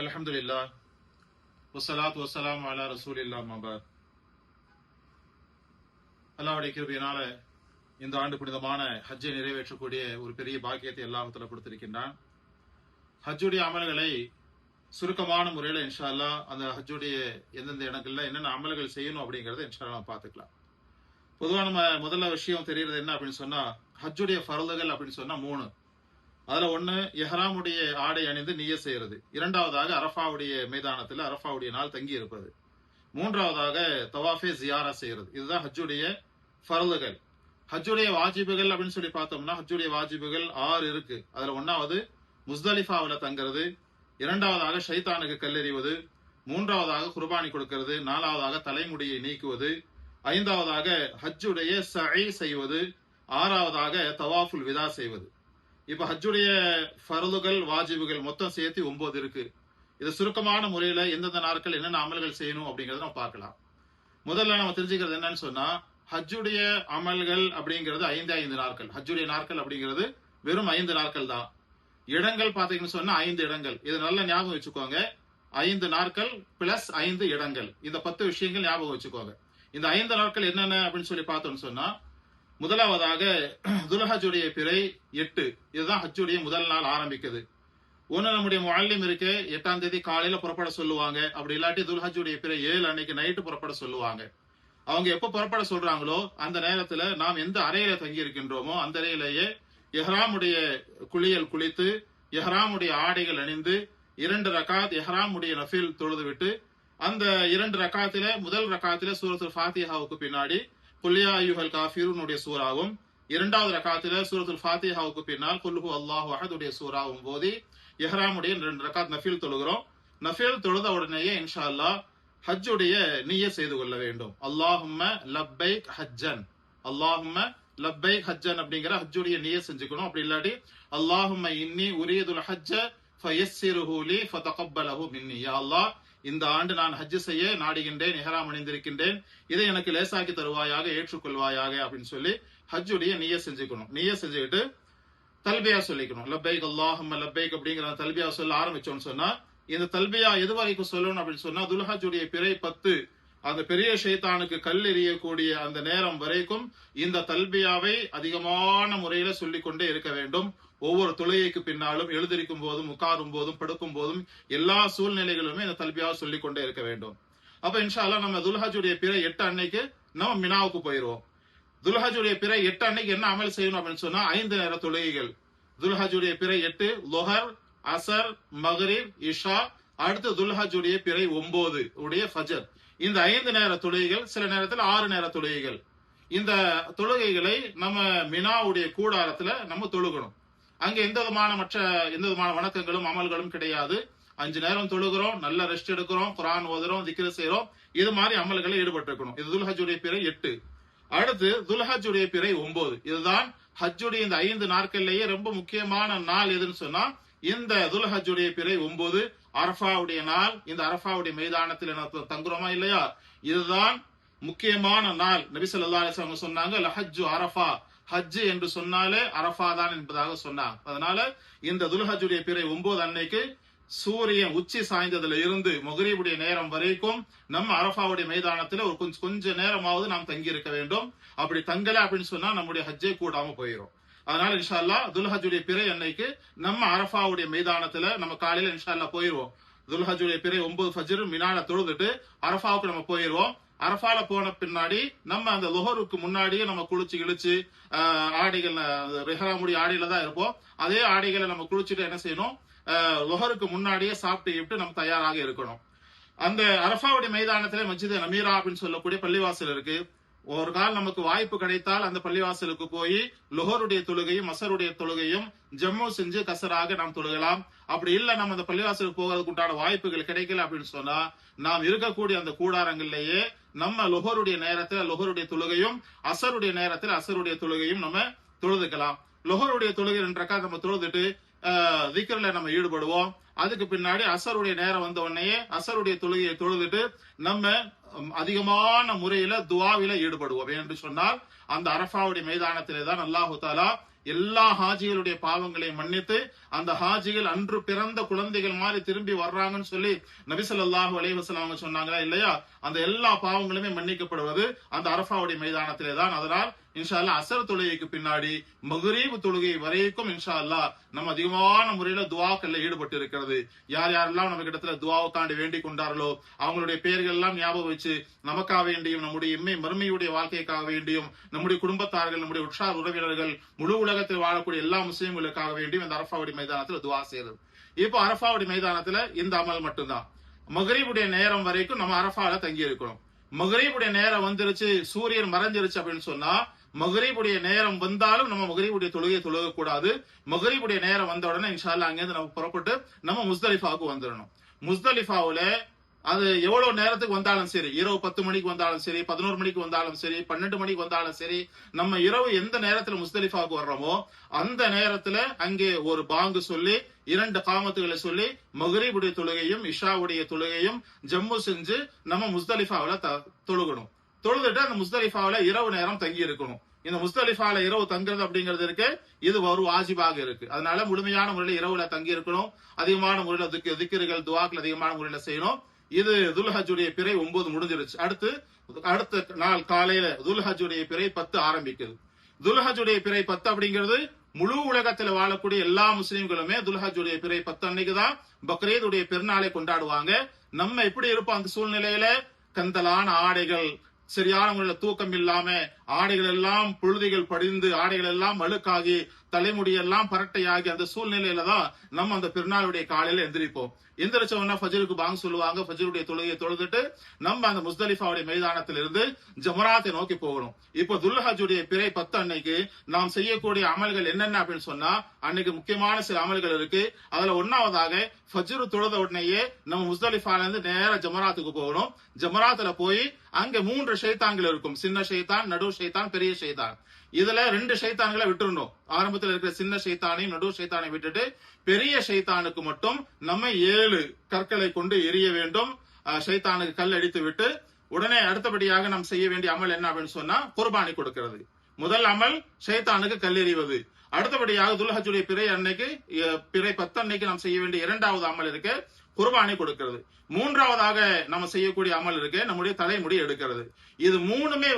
அல்ஹம்துலில்லாஹ் வஸ்ஸலாத்து வஸ்ஸலாமு அலா ரசூலில்லாஹ் மபாத். அல்லாஹ்வுடைய கிருபையினால இந்த ஆண்டு புனிதமான ஹஜ்ஜை நிறைவேற்றக்கூடிய ஒரு பெரிய பாக்கியத்தை அல்லாஹ் தஆலா கொடுத்திருக்கின்றான். ஹஜ்ஜுடைய அமல்களை சுருக்கமான முறையில் இன்ஷா அல்லாஹ் அந்த ஹஜ்ஜுடைய எந்தெந்த இடங்கள்ல என்னென்ன அமல்கள் செய்யணும் அப்படிங்கறத இன்ஷா அல்லாஹ் பார்த்துக்கலாம். பொதுவா நம்ம முதல்ல விஷயம் தெரியறது என்ன அப்படின்னு சொன்னா, ஹஜ்ஜுடைய ஃபர்துகள் அப்படின்னு சொன்னா 3. அதுல ஒண்ணு இஹ்ராமுடைய ஆடை அணிந்து நிய்யத் செய்யறது, இரண்டாவதாக அரஃபாவுடைய மைதானத்துல அரஃபாவுடைய நாள் தங்கி இருப்பது, மூன்றாவதாக தவாஃபே ஜியாரா செய்யறது. இதுதான் ஹஜ்ஜுடைய ஃபர்துகள். ஹஜ்ஜுடைய வாஜிபுகள் அப்படின்னு சொல்லி பார்த்தோம்னா ஹஜ்ஜுடைய வாஜிபுகள் 6 இருக்கு. அதுல ஒன்னாவது முஸ்தலிஃபாவுல தங்குறது, இரண்டாவதாக ஷைத்தானுக்கு கல்லெறிவது, மூன்றாவதாக குர்பானி கொடுக்கிறது, நாலாவதாக தலைமுடியை நீக்குவது, ஐந்தாவதாக ஹஜ்ஜுடைய சஇ செய்வது, ஆறாவதாக தவாஃபுல் விதா செய்வது. இப்ப ஹஜ்ஜுடைய ஃபர்துகள் வாஜிபுகள் மொத்தம் சேர்த்து 9 இருக்கு. இது சுருக்கமான முறையில எந்தெந்த நாட்கள் என்னென்ன அமல்கள் செய்யணும் அப்படிங்கறத நம்ம பார்க்கலாம். முதல்ல நம்ம தெரிஞ்சுக்கிறது என்னன்னு சொன்னா, ஹஜ்ஜுடைய அமல்கள் அப்படிங்கிறது 5 நாட்கள். ஹஜ்ஜுடைய நாட்கள் அப்படிங்கிறது வெறும் 5 நாட்கள் தான். இடங்கள் பாத்தீங்கன்னு சொன்னா 5 இடங்கள். இது நல்ல ஞாபகம் வச்சுக்கோங்க. 5 நாட்கள் பிளஸ் 5 இடங்கள். இந்த 10 விஷயங்கள் ஞாபகம் வச்சுக்கோங்க. இந்த 5 நாட்கள் என்னென்ன அப்படின்னு சொல்லி பார்த்தோம்னு சொன்னா, முதலாவதாக துல்ஹஜ்ஜுடைய பிறை 8. இதுதான் ஹஜ்ஜுடைய முதல் நாள் ஆரம்பிக்குது. ஒன்னு நம்முடைய முஅல்லிம் இருக்கு, 8ஆம் தேதி காலையில புறப்பட சொல்லுவாங்க. அப்படி இல்லாட்டி துல்ஹஜ்ஜுடைய பிறை 7 அன்னைக்கு நைட்டு புறப்பட சொல்லுவாங்க. அவங்க எப்ப புறப்பட சொல்றாங்களோ அந்த நேரத்துல நாம் எந்த அறையில தங்கி இருக்கின்றோமோ அந்த அறையிலேயே இஹ்ராமுடைய குளியல் குளித்து, இஹ்ராமுடைய ஆடைகள் அணிந்து, 2 ரகாத் இஹ்ராமுடைய நஃபில் தொழுது விட்டு, அந்த 2 ரகாத்தில முதல் ரகாத்தில சூரத்துல் ஃபாத்திஹாவுக்கு பின்னாடி குல் யா அய்யுஹல் காஃபிரூனுடைய சூராவும், இரண்டாவது ரகாத்தில சூரத்துல் ஃபாத்திஹாவுக்கு பின்னால் குல் ஹு அல்லாஹு அஹத் உடைய சூராவும் ஓதி இஹ்ராமுடைய 2 ரகாத் நஃபில் தொழுகிறோம். நஃபில் தொழுத உடனேயே இன்ஷா அல்லாஹ் ஹஜ்ஜுடைய நிய்யத் செய்து கொள்ள வேண்டும். அல்லாஹும்ம லப்பைக் ஹஜ்ஜன், அல்லாஹும்ம லப்பைக் ஹஜ்ஜன் அப்படிங்கிற ஹஜ்ஜுடைய நிய்யத் செஞ்சுக்கணும். அப்படி இல்லாட்டி அல்லாஹும்ம இன்னி உரீதுல் ஹஜ்ஜ ஃபயஸ்ஸிருஹு லி ஃபதகப்பலஹு மின்னி, யா அல்லாஹ் இந்த ஆண்டு நான் ஹஜ் செய்ய நாடுகின்றேன், இஹ்ராம் அணிந்திருக்கின்றேன், இதை எனக்கு லேசாக்கி தருவாயாக, ஏற்றுக்கொள்வாயாக அப்படின்னு சொல்லி ஹஜ்ஜுடைய நிய்யத் செஞ்சுக்கணும். நிய்யத் செஞ்சுக்கிட்டு தல்பியா சொல்லிக்கணும். லப்பைக் அல்லாஹும்ம லப்பைக் அப்படிங்கிற தல்பியா சொல்ல ஆரம்பிச்சோம்னு சொன்னா, இந்த தல்பியா எது வரைக்கும் சொல்லணும் அப்படின்னு சொன்னா, துல்ஹஜ்ஜுடைய பிறை 10 அந்த பெரிய ஷைத்தானுக்கு கல் எறியக்கூடிய அந்த நேரம் வரைக்கும் இந்த தல்பியாவை அதிகமான முறையில சொல்லிக் கொண்டே இருக்க வேண்டும். ஒவ்வொரு தொழுகைக்கு பின்னாலும், எழுந்திருக்கும் போதும், உட்காரும் போதும், படுக்கும் போதும், எல்லா சூழ்நிலைகளுமே இந்த தல்பியாவை சொல்லிக் கொண்டே இருக்க வேண்டும். அப்ப இன்ஷா அல்லாஹ் நம்ம துல்ஹஜ்ஜுடைய பிறை 8 அன்னைக்கு நம்ம மினாவுக்கு போயிருவோம். துல்ஹஜ்ஜுடைய பிறை 8 அன்னைக்கு என்ன அமல் செய்யணும் அப்படின்னு சொன்னா 5 நேர தொழுகைகள். துல்ஹஜ்ஜுடைய பிறை 8 லுஹர், அசர், மக்ரிப், இஷா, அடுத்து துல்ஹஜ்ஜுடைய பிறை 9 உடைய ஃபஜர். இந்த 5 நேர தொழுகைகள், சில நேரத்தில் 6 நேர தொழுகைகள். இந்த தொழுகைகளை நம்ம மினாவுடைய கூடாரத்துல நம்ம தொழுகணும். அங்க எந்த விதமான வணக்கங்களும் அமல்களும் கிடையாது. 5 நேரம் தொழுகிறோம், நல்ல ரெஸ்ட் எடுக்கிறோம், குர்ஆன் ஓதுறோம், திக்ர் செய்றோம், இது மாதிரி அமல்களை ஈடுபட்டு இருக்கணும். இது துல்ஹஜ்ஜுடைய பிறை 8. அடுத்து துல்ஹஜ்ஜுடைய பிறை 9. இதுதான் ஹஜ்ஜுடைய இந்த 5 நாட்கள்லயே ரொம்ப முக்கியமான நாள் எதுன்னு சொன்னா இந்த துல்ஹஜ்ஜுடைய பிறை 9 அரஃபாவுடைய நாள். இந்த அரஃபாவுடைய மைதானத்தில் தங்குறோமா இல்லையா, இதுதான் முக்கியமான நாள். நபி ஸல்லல்லாஹு அலைஹி வஸல்லம் சொன்னாங்க, லஹஜ்ஜு அரஃபா, ஹஜ் என்று சொன்னாலே அரஃபா தான் என்பதாக சொன்னாங்க. அதனால இந்த துல்ஹஜ்ஜுடைய பிறை 9 அன்னைக்கு சூரியன் உச்சி சாய்ந்ததுல இருந்து மக்ரிபுடைய நேரம் வரைக்கும் நம்ம அரஃபாவுடைய மைதானத்துல ஒரு கொஞ்ச நேரமாவது நாம் தங்கி இருக்க வேண்டும். அப்படி தங்கல அப்படின்னு சொன்னா நம்முடைய ஹஜ்ஜே கூடாம போயிடும். அதனால இன்ஷா அல்லாஹ் துல்ஹஜ்ஜுடைய பிறை அன்னைக்கு நம்ம அரஃபாவுடைய மைதானத்துல நம்ம காலையில இன்ஷா அல்லாஹ் போயிருவோம். துல்ஹஜ்ஜுடைய பிறை 9 ஃபஜ்ர் மினால தொழுதுட்டு அரஃபாவுக்கு நம்ம போயிருவோம். அரஃபால போன பின்னாடி நம்ம அந்த லுஹருக்கு முன்னாடியே நம்ம குளிச்சு இழிச்சு ஆடைகள், இஹ்ராமுடைய ஆடையில தான் இருப்போம். அதே ஆடைகளை நம்ம குளிச்சுட்டு என்ன செய்யணும், லுஹருக்கு முன்னாடியே சாப்பிட்டு நம்ம தயாராக இருக்கணும். அந்த அரஃபாவுடைய மைதானத்துல மஸ்ஜித் நமீரா அப்படின்னு சொல்லக்கூடிய பள்ளிவாசல் இருக்கு. ஒரு கால் நமக்கு வாய்ப்பு கிடைத்தால் அந்த பள்ளிவாசலுக்கு போய் லுஹருடைய தொழுகையும் அசருடைய தொழுகையும் ஜம்மு செஞ்சு கசராக நாம் தொழுகலாம். அப்படி இல்ல நம்ம அந்த பள்ளிவாசலுக்கு போகிறதுக்கு உண்டான வாய்ப்புகள் கிடைக்கல அப்படின்னு சொன்னா நாம் இருக்கக்கூடிய அந்த கூடாரங்கள்லயே நம்ம லுஹருடைய நேரத்துல லுஹருடைய தொழுகையும் அசருடைய நேரத்துல அசருடைய தொழுகையும் நம்ம தொழுதுக்கலாம். லுஹருடைய தொழுகை 2 ரக்காத் நம்ம தொழுதுட்டு திக்ர்ல நம்ம ஈடுபடுவோம். அதுக்கு பின்னாடி அசருடைய நேரம் வந்த உடனே அசருடைய தொழுகையை தொழுதுட்டு நம்ம அதிகமான முறையில துஆவில ஈடுபடுவோம். என்று சொன்னால் அந்த அரஃபாவுடைய மைதானத்திலே தான் அல்லாஹ் தஆலா எல்லா ஹாஜிகளுடைய பாவங்களை மன்னித்து அந்த ஹாஜிகள் அன்று பிறந்த குழந்தைகள் மாதிரி திரும்பி வர்றாங்கன்னு சொல்லி நபி ஸல்லல்லாஹு அலைஹி வஸல்லம் அவங்க சொன்னாங்களா இல்லையா? அந்த எல்லா பாவங்களுமே மன்னிக்கப்படுவது அந்த அரஃபாவுடைய மைதானத்திலே தான். அதனால் இன்ஷா அல்லாஹ் அசர் தொழுகைக்கு பின்னாடி மக்ரீப் தொழுகை வரைக்கும் இன்ஷா அல்லாஹ் நம்ம அதிகமான முறையில துஆக்கள்ல ஈடுபட்டு இருக்கிறது. யார் யாரெல்லாம் நம்ம இடத்துல துஆவுக்காண்டி வேண்டிக் கொண்டார்களோ அவங்களுடைய பெயர்கள் எல்லாம் ஞாபகம் வச்சு நமக்காக வேண்டியும் நம்முடைய மறுமையுடைய வாழ்க்கைக்காக வேண்டியும் நம்முடைய குடும்பத்தார்கள் நம்முடைய உற்றார் உறவினர்கள் முழு உலகத்தில் வாழக்கூடிய எல்லா முஸ்லிம்களுக்காக வேண்டியும் இந்த அரஃபாவுடைய மைதானத்துல துஆ செய்யறது. இப்போ அரஃபாவுடைய மைதானத்துல இந்த அமல் மட்டும்தான். மக்ரீபுடைய நேரம் வரைக்கும் நம்ம அரஃபால தங்கி இருக்கணும். மக்ரீபுடைய நேரம் வந்துருச்சு, சூரியன் மறைஞ்சிருச்சு அப்படின்னு சொன்னா மக்ரீபுடைய நேரம் வந்தாலும் நம்ம மக்ரீபுடைய தொழுகையை தொழுக கூடாது. மக்ரீபுடைய நேரம் வந்த உடனே இன்ஷா அல்லாஹ் அங்கிருந்து நம்ம புறப்பட்டு நம்ம முஸ்தலிஃபாவுக்கு வந்துடணும். முஸ்தலிஃபாவுல அது எவ்வளவு நேரத்துக்கு வந்தாலும் சரி, இரவு 10 மணிக்கு வந்தாலும் சரி, 11 மணிக்கு வந்தாலும் சரி, 12 மணிக்கு வந்தாலும் சரி, நம்ம இரவு எந்த நேரத்துல முஸ்தலிஃபாவுக்கு வர்றோமோ அந்த நேரத்துல அங்கே ஒரு பாங்கு சொல்லி 2 காமத்துகளை சொல்லி மக்ரீபுடைய தொழுகையும் இஷாவுடைய தொழுகையும் ஜம்மு செஞ்சு நம்ம முஸ்தலிஃபாவுல தொழுகணும். தொழுதுட்டு அந்த முஸ்தலிஃபாவுல இரவு நேரம் தங்கி இருக்கணும். இந்த முஸ்தலிஃபால இரவு தங்குறது அப்படிங்கிறது இருக்கு, இது ஒரு வாஜிபாக இருக்கு. அதனால முழுமையான முறையில இரவுல தங்கி இருக்கணும். அதிகமான முறையில திக்ருகள் துஆக்கள் அதிகமான முறையில செய்யணும். இது துல்ஹஜ்ஜுடைய பிறை 9 முடிஞ்சிருச்சு. அடுத்த நாள் காலையில துல்ஹஜ்ஜுடைய பிறை 10 ஆரம்பிக்குது. துல்ஹஜ்ஜுடைய பிறை 10 அப்படிங்கிறது முழு உலகத்துல வாழக்கூடிய எல்லா முஸ்லிம்களுமே துல்ஹஜ்ஜுடைய பிறை 10 அன்னைக்கு தான் பக்ரீதுடைய பெருநாளை கொண்டாடுவாங்க. நம்ம எப்படி இருப்போம் அந்த சூழ்நிலையில? கந்தலான ஆடைகள், சரியான முறையில தூக்கம் இல்லாம ஆடைகள் எல்லாம் புழுதிகள் படிந்து ஆடைகள் எல்லாம் அழுக்காகி தலைமுடியெல்லாம் பரட்டையாகி அந்த சூழ்நிலையில தான் நம்ம அந்த பெருநாளுடைய காலையில எந்திரிப்போம். எந்திரிச்சவனா ஃபஜ்ருக்கு பாங் சொல்லுவாங்க. ஃபஜ்ருடைய தொழுகையை தொழுதுட்டு நம்ம அந்த முஸ்தலிஃபாவுடைய மைதானத்திலிருந்து ஜமராத்தை நோக்கி போகணும். இப்போ துல்ஹஜ்ஜுடைய பிறை 10 அன்னைக்கு நாம் செய்யக்கூடிய அமல்கள் என்னென்ன அப்படின்னு சொன்னா அன்னைக்கு முக்கியமான சில அமல்கள் இருக்கு. அதுல ஒன்னாவதாக ஃபஜ்ரு தொழுத உடனேயே நம்ம முஸ்தலிஃபால இருந்து நேர ஜமராத்துக்கு போகணும். ஜமராத்துல போய் அங்க 3 ஷைத்தான்கள் இருக்கும். சின்ன ஷைத்தான், நடு ஷைத்தான், பெரிய ஷைத்தான். இதுல 2 ஷைத்தான்களை விட்டுறணும். ஆரம்பத்தில் இருக்கிற சின்ன ஷைத்தானையும் நடு ஷைத்தானை விட்டுட்டு பெரிய ஷைத்தானுக்கு மட்டும் நம்ம 7 கற்களை கொண்டு எரிய வேண்டும். ஷைத்தானுக்கு கல் அடித்து விட்டு உடனே அடுத்தபடியாக நாம் செய்ய வேண்டிய அமல் என்ன அப்படின்னு சொன்னா குர்பானி கொடுக்கிறது. முதல் அமல் ஷைத்தானுக்கு கல் எறிவது. அடுத்தபடியாக துல்ஹஜ்ஜுடைய பிறை அன்னைக்கு பிறை 10 அன்னைக்கு நாம் செய்ய வேண்டிய 2வது அமல் இருக்கு, குர்பானி கொடுக்கிறது. 3வதாக நம்ம செய்யக்கூடிய அமல் இருக்கு, நம்முடைய தலைமுடி எடுக்கிறது. இது 3மே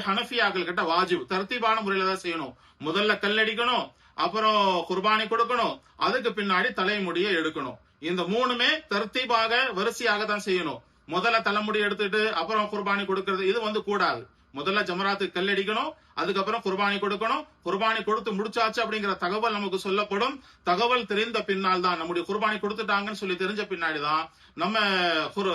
ஹனஃபியாக்கள் கிட்ட வாஜிப், தர்த்தீபான முறையில தான் செய்யணும். முதல்ல கல்லடிக்கணும், அப்புறம் குர்பானி கொடுக்கணும், அதுக்கு பின்னாடி தலைமுடியை எடுக்கணும். இந்த 3மே தர்த்தீபாக வரிசையாக தான் செய்யணும். முதல்ல தலைமுடி எடுத்துட்டு அப்புறம் குர்பானி கொடுக்கிறது இது கூடாது. முதல்ல ஜமராத்துக்கு கல்லடிக்கணும், அதுக்கப்புறம் குர்பானி கொடுக்கணும். குர்பானி கொடுத்து முடிச்சாச்சு அப்படிங்கிற தகவல் நமக்கு சொல்லப்படும். தகவல் தெரிந்த பின்னால் தான் நம்முடைய குர்பானி கொடுத்துட்டாங்கன்னு சொல்லி தெரிஞ்ச பின்னாடிதான் நம்ம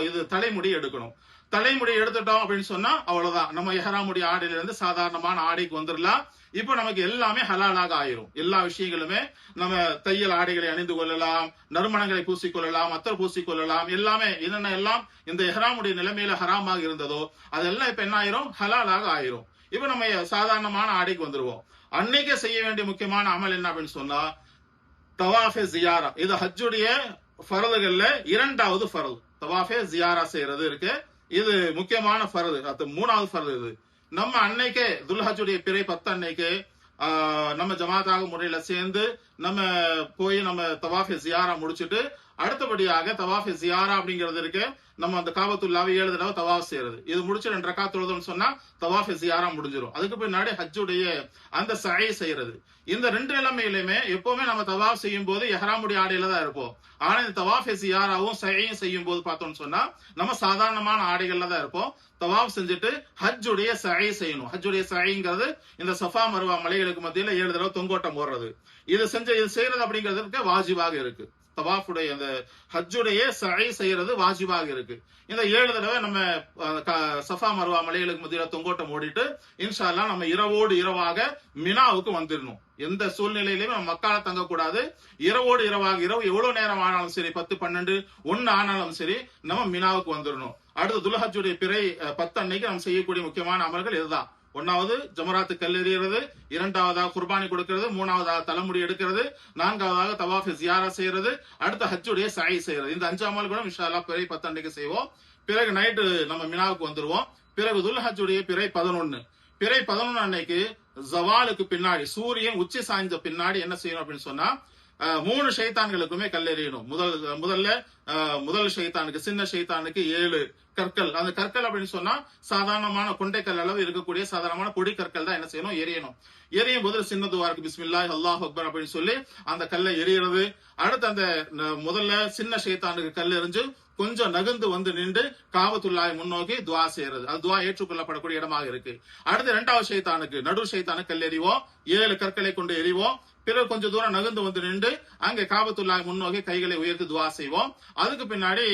இது தலைமுடி எடுக்கணும். தலைமுடி எடுத்துட்டோம் அப்படின்னு சொன்னா அவ்வளவுதான், நம்ம இஹ்ராமுடைய ஆடையில இருந்து சாதாரணமான ஆடைக்கு வந்துடலாம். இப்ப நமக்கு எல்லாமே ஹலாலாக ஆயிரும். எல்லா விஷயங்களுமே நம்ம தையல் ஆடைகளை அணிந்து கொள்ளலாம், நறுமணங்களை பூசிக்கொள்ளலாம், அத்தர் பூசிக்கொள்ளலாம். எல்லாமே என்னென்ன எல்லாம் இந்த இஹ்ராமுடைய நிலைமையில ஹராமாக இருந்ததோ அதெல்லாம் இப்ப என்ன ஆயிரும், ஹலாலாக ஆயிரும். இப்ப நம்ம சாதாரணமான ஆடைக்கு வந்துருவோம். அன்னைக்கு செய்ய வேண்டிய முக்கியமான அமல் என்ன அப்படின்னு சொன்னா தவாஃபே ஜியாரா. இது ஹஜ்ஜுடைய ஃபரதுகள்ல 2வது ஃபரது. தவாஃபே ஜியாரா செய்யறது இருக்கு, இது முக்கியமான ஃபரது. அது 3வது ஃபரது. இது நம்ம அன்னைக்கே துல்ஹஜ்ஜுடைய பிறை 10 அன்னைக்கு நம்ம ஜமாத்தாக முறையில சேர்ந்து நம்ம போய் நம்ம தவாஃபே ஜியாரா முடிச்சுட்டு அடுத்தபடியாக தவாஃபே ஜியாரா அப்படிங்கிறது இருக்கு. நம்ம அந்த காபத்துல்லாவை 7 தடவை தவாஃப் செய்யறது. இது முடிச்சு 2 ரக்காத் தொழுதுன்னு சொன்னா தவாஃபே ஜியாரா முடிஞ்சிடும். அதுக்கு பின்னாடி ஹஜ்ஜுடைய அந்த சஐ செய்யறது. இந்த 2 நிலைமையிலுமே எப்பவுமே நம்ம தவாஃப் செய்யும் போது இஹ்ராமுடைய ஆடையில தான் இருப்போம். ஆனா இந்த தவாஃபே ஜியாராவும் சஐயும் செய்யும் போது பார்த்தோம்னு சொன்னா நம்ம சாதாரணமான ஆடைகள்ல தான் இருப்போம். தவாஃப் செஞ்சுட்டு ஹஜ்ஜுடைய சஐ செய்யணும். ஹஜ்ஜுடைய சஐங்கிறது இந்த சஃபா மர்வா மலைகளுக்கு மத்தியில 7 தடவை தொங்கோட்டம் போடுறது. இது செய்யறது அப்படிங்கிறதுக்கு வாஜிபாக இருக்கு. தவாஃபுடைய அந்த ஹஜ்ஜுடைய சஐ செய்யறது வாஜிபாக இருக்கு. இந்த 7 தடவை நம்ம சஃபா மர்வா மலைகளுக்கு மத்தியில தொங்கோட்டம் ஓடிட்டு இன்ஷா அல்லாஹ் நம்ம இரவோடு இரவாக மினாவுக்கு வந்துடணும். எந்த சூழ்நிலையிலுமே நம்ம மக்கால தங்கக்கூடாது. இரவோடு இரவாக, இரவு எவ்வளவு நேரம் ஆனாலும் சரி, 10, 12, 1 ஆனாலும் சரி, நம்ம மினாவுக்கு வந்துடணும். அடுத்து துல்ஹஜ்ஜுடைய பிறை 10 அன்னைக்கு நம்ம செய்யக்கூடிய முக்கியமான அமல்கள் இதுதான். 1வது ஜமராத்து கல் எறிகிறது, 2வதாக குர்பானி கொடுக்கிறது, 3வதாக தலைமுடி எடுக்கிறது, 4வதாக தவாஃபே ஜியாரா செய்யறது, அடுத்த ஹஜ்ஜுடைய சஐ செய்யறது. இந்த 5 அமல்களும் இன்ஷா அல்லாஹ் பிறை 10 அன்னைக்கு செய்வோம். பிறகு நைட்டு நம்ம மினாவுக்கு வந்துருவோம். பிறகு துல்ஹஜ்ஜுடைய பிறை 11. பிறை 11 அன்னைக்கு ஜவாலுக்கு பின்னாடி, சூரியன் உச்சி சாய்ந்த பின்னாடி என்ன செய்யணும் அப்படின்னு சொன்னா 3 ஷைத்தான்களுக்குமே கல் எறியணும். முதல் ஷைத்தானுக்கு, சின்ன ஷைத்தானுக்கு 7 கற்கள். அந்த கற்கள் அப்படின்னு சொன்னா சாதாரணமான கொண்டைக்கல் அளவு இருக்கக்கூடிய சாதாரணமான பொடி கற்கள் தான் என்ன செய்யணும், எரியணும். எரியும் போது சின்ன துவாருக்கு பிஸ்மில்லாஹ் அல்லாஹ் அக்பர் அப்படின்னு சொல்லி அந்த கல்லை எரியறது. அடுத்து அந்த முதல்ல சின்ன ஷைத்தானுக்கு கல் எறிஞ்சு கொஞ்சம் நகர்ந்து வந்து நின்று காபத்துல்லாஹை முன்னோக்கி துவா செய்யறது. அது துவா ஏற்றுக்கொள்ளப்படக்கூடிய இடமாக இருக்கு. அடுத்து 2வது ஷைத்தானுக்கு, நடு ஷைத்தானுக்கு கல் எறிவோம். 7 கற்களை கொண்டு எறிவோம். பிறகு கொஞ்சம் தூரம் நகர்ந்து வந்து நின்று அங்கே காபத்துல்லாஹை முன்னோக்கி கைகளை உயர்த்தி துவா செய்வோம். அதுக்கு பின்னாடி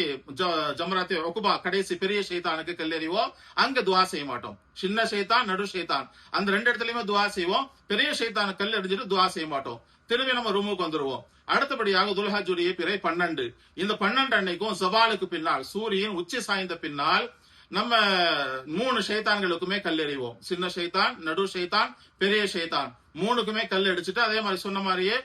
ஜம்ராத்தி உக்பா கடைசி பெரிய ஷைத்தானுக்கு கல் எறிவோம். அங்க துவா செய்ய மாட்டோம். சின்ன ஷைத்தான், நடு ஷைத்தான் அந்த 2 இடத்துலயுமே துவா செய்வோம். பெரிய ஷைத்தானு கல் எறிஞ்சிட்டு துவா செய்ய மாட்டோம். திரும்பி நம்ம ரூமுக்கு வந்துருவோம். அடுத்தபடியாக துல்ஹஜ்ஜுடைய பிறை 12. இந்த 12 அன்னைக்கும் சவாலுக்கு பின்னால், சூரியன் உச்சி சாய்ந்த பின்னால் நம்ம 3 ஷைத்தான்களுக்குமே கல் எறிவோம். சின்ன ஷைத்தான், நடு ஷைத்தான், பெரிய ஷைத்தான் 3க்குமே கல் அடிச்சுட்டு, அதே மாதிரி சொன்ன மாதிரியே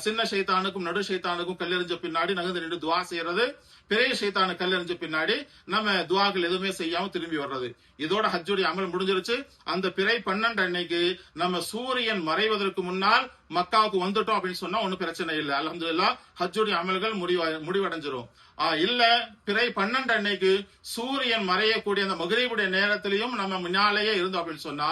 சின்ன ஷைத்தானுக்கும் நடு ஷைத்தானுக்கும் கல் எறிஞ்ச பின்னாடி நகர்ந்து நின்று துவா செய்யறது. பெரிய ஷைத்தானு கல் எறிஞ்ச பின்னாடி நம்ம துவாக்கள் எதுவுமே செய்யாம திரும்பி வர்றது. இதோட ஹஜ்ஜுடைய அமல் முடிஞ்சிருச்சு. அந்த பிறை 12 அன்னைக்கு நம்ம சூரியன் மறைவதற்கு முன்னால் மக்காவுக்கு வந்துட்டோம் அப்படின்னு சொன்னா ஒன்னும் பிரச்சனை இல்லை. அல்ஹம்துலில்லாஹ் ஹஜ்ஜுடைய அமல்கள் முடிவடைஞ்சிரும். இல்ல பிறை 12 அன்னைக்கு சூரியன் மறையக்கூடிய அந்த மக்ரிபுடைய நேரத்திலையும் நம்ம மினாலேயே இருந்தோம் அப்படின்னு சொன்னா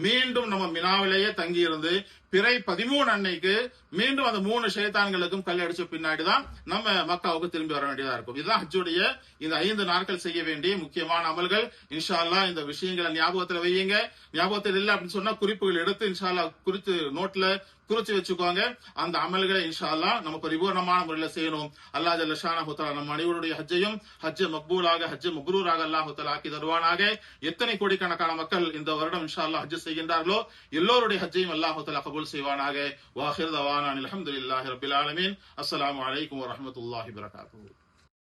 மீண்டும் நம்ம மினாவிலேயே தங்கி இருந்து பிறை 13 அன்னைக்கு மீண்டும் அந்த 3 ஷைத்தான்களுக்கும் கல் அடிச்ச பின்னாடிதான் நம்ம மக்காவுக்கு திரும்பி வர வேண்டியதா இருக்கும். இதுதான் ஹஜ்ஜுடைய இந்த 5 நாட்கள் செய்ய வேண்டிய முக்கியமான அமல்கள். இன்ஷா அல்லாஹ் இந்த விஷயங்களை ஞாபகத்துல வையுங்க. ஞாபகத்தில் இல்லை அப்படின்னு சொன்னா குறிப்புகள் எடுத்து இன்ஷா அல்லாஹ் குறித்து நோட்ல குறிச்சு வச்சுக்கோங்க. அந்த அமல்களை இன்ஷா அல்லாஹ் நம்ம பரிபூர்ணமான முறையில செய்யணும். அல்லாஹ் ஜல்ல ஷானஹு தஆலா நம்ம அனைவருடைய ஹஜ்ஜையும் ஹஜ்ஜ மக்பூலாக, ஹஜ்ஜ மப்ரூராக அல்லாஹ் தஆலா ஆக்கி தருவானாக. எத்தனை கோடிக்கணக்கான மக்கள் இந்த வருடம் இன்ஷா அல்லாஹ் ஹஜ் செய்கின்றார்களோ எல்லோருடைய ஹஜ்ஜையும் அல்லாஹ் தஆலா கபூல் செய்வானாக. வாஹிர் தவானா அல்ஹம்துலில்லாஹி ரப்பில் ஆலமீன். அஸ்ஸலாமு அலைக்கும் வரஹ்மத்துல்லாஹி வபரகாத்துஹு.